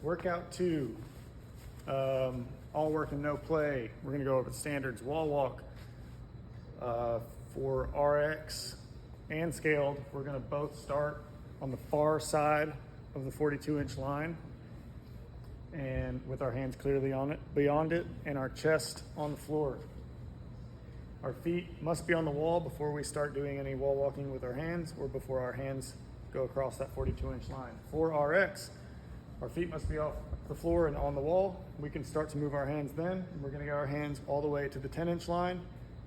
Workout 2, all work and no play. We're going to go over the standards wall walk. For RX and scaled, we're going to both start on the far side of the 42-inch line and with our hands clearly on it, beyond it, and our chest on the floor. Our feet must be on the wall before we start doing any wall walking with our hands or before our hands go across that 42-inch line. For RX, our feet must be off the floor and on the wall. We can start to move our hands then. And we're going to get our hands all the way to the 10-inch line,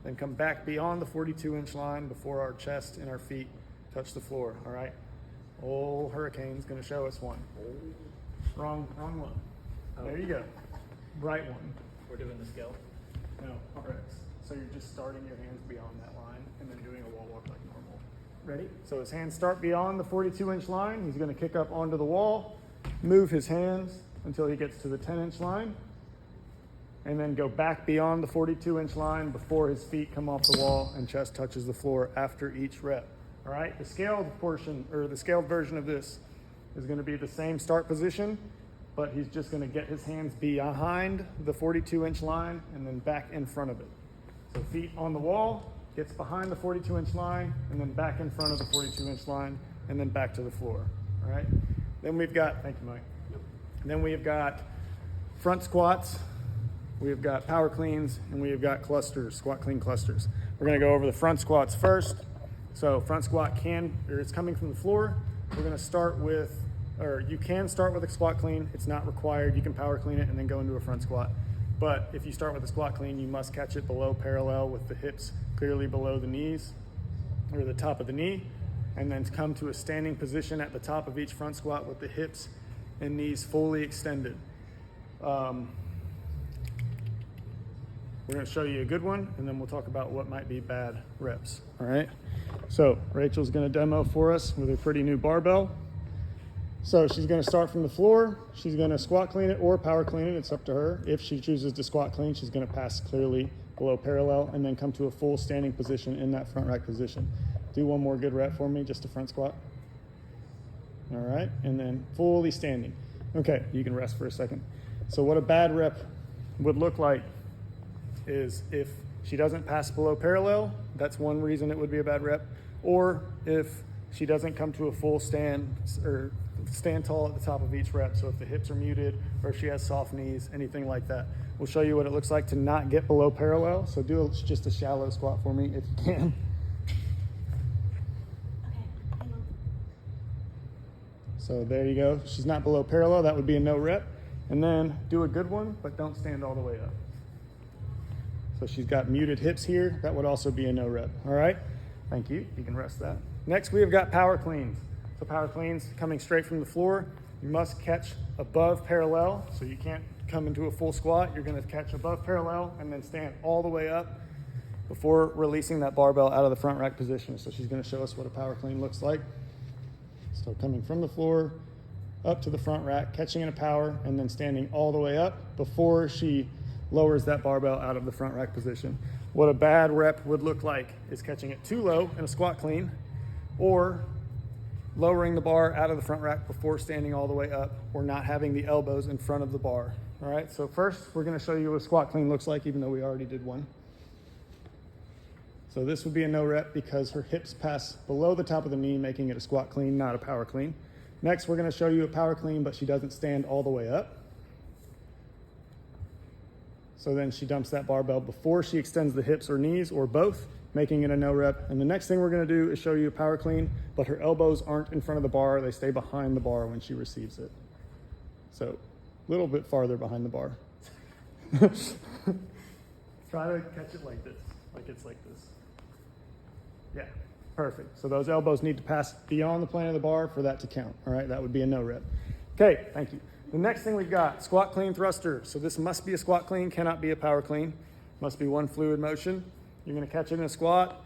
then come back beyond the 42-inch line before our chest and our feet touch the floor, all right? Old Hurricane's going to show us one. Wrong one. Oh. There you go. Right one. We're doing the scale? No, RX. So you're just starting your hands beyond that line and then doing a wall walk like normal. Ready? So his hands start beyond the 42-inch line. He's going to kick up onto the wall, move his hands until he gets to the 10-inch line, and then go back beyond the 42-inch line before his feet come off the wall and chest touches the floor after each rep. All right, the scaled portion, or the scaled version of this is going to be the same start position, but he's just going to get his hands behind the 42-inch line and then back in front of it. So feet on the wall, gets behind the 42-inch line, and then back in front of the 42-inch line, and then back to the floor. All right, then we've got, thank you, Mike. Then we've got front squats, we've got power cleans, and we've got clusters, squat clean clusters. We're going to go over the front squats first. So front squat it's coming from the floor. We're going to start with, or you can start with a squat clean. It's not required. You can power clean it and then go into a front squat. But if you start with a squat clean, you must catch it below parallel with the hips clearly below the knees, or the top of the knee, and then come to a standing position at the top of each front squat with the hips and knees fully extended. We're going to show you a good one, and then we'll talk about what might be bad reps, all right? So Rachel's going to demo for us with a pretty new barbell. So she's going to start from the floor. She's going to squat clean it or power clean it. It's up to her. If she chooses to squat clean, she's going to pass clearly below parallel and then come to a full standing position in that front rack position. Do one more good rep for me, just a front squat. All right, and then fully standing. Okay, you can rest for a second. So what a bad rep would look like is if she doesn't pass below parallel, that's one reason it would be a bad rep, or if she doesn't come to a full stand or stand tall at the top of each rep. So if the hips are muted or if she has soft knees, anything like that. We'll show you what it looks like to not get below parallel. So do just a shallow squat for me if you can. So there you go. She's not below parallel. That would be a no rep. And then do a good one, but don't stand all the way up. So she's got muted hips here. That would also be a no rep. All right. Thank you. You can rest that. Next, we have got power cleans. So power cleans coming straight from the floor. You must catch above parallel. So you can't come into a full squat. You're going to catch above parallel and then stand all the way up before releasing that barbell out of the front rack position. So she's going to show us what a power clean looks like. So coming from the floor up to the front rack, catching in a power, and then standing all the way up before she lowers that barbell out of the front rack position. What a bad rep would look like is catching it too low in a squat clean, or lowering the bar out of the front rack before standing all the way up, or not having the elbows in front of the bar. All right, so first we're going to show you what a squat clean looks like, even though we already did one. So this would be a no rep because her hips pass below the top of the knee, making it a squat clean, not a power clean. Next, we're going to show you a power clean, but she doesn't stand all the way up. So then she dumps that barbell before she extends the hips or knees, or both, making it a no rep. And the next thing we're going to do is show you a power clean, but her elbows aren't in front of the bar. They stay behind the bar when she receives it. So a little bit farther behind the bar. Try to catch it like this, like it's like this. Yeah, perfect. So those elbows need to pass beyond the plane of the bar for that to count. All right, that would be a no rep. Okay, thank you. The next thing we've got, squat clean thruster. So this must be a squat clean, cannot be a power clean. Must be one fluid motion. You're gonna catch it in a squat,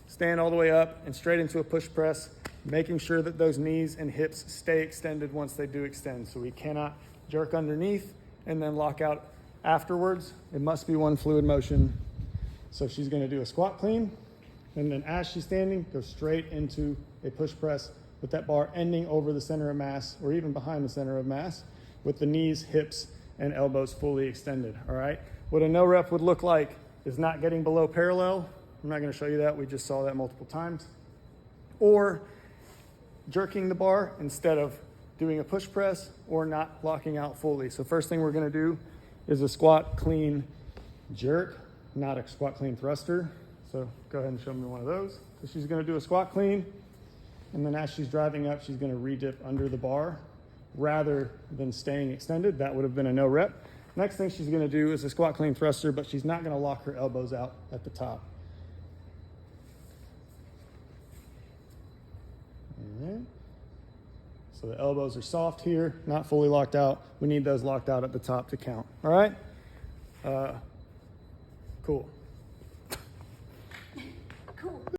stand all the way up and straight into a push press, making sure that those knees and hips stay extended once they do extend. So we cannot jerk underneath and then lock out afterwards. It must be one fluid motion. So she's gonna do a squat clean, and then as she's standing, go straight into a push press with that bar ending over the center of mass or even behind the center of mass. with the knees, hips, and elbows fully extended, all right? What a no rep would look like is not getting below parallel. I'm not gonna show you that, we just saw that multiple times. Or jerking the bar instead of doing a push press, or not locking out fully. So first thing we're gonna do is a squat clean jerk, not a squat clean thruster. So go ahead and show me one of those. So she's gonna do a squat clean, and then as she's driving up, she's gonna re-dip under the bar rather than staying extended. That would have been a no rep. Next thing she's gonna do is a squat clean thruster, but she's not gonna lock her elbows out at the top. All right. So the elbows are soft here, not fully locked out. We need those locked out at the top to count, all right? Cool.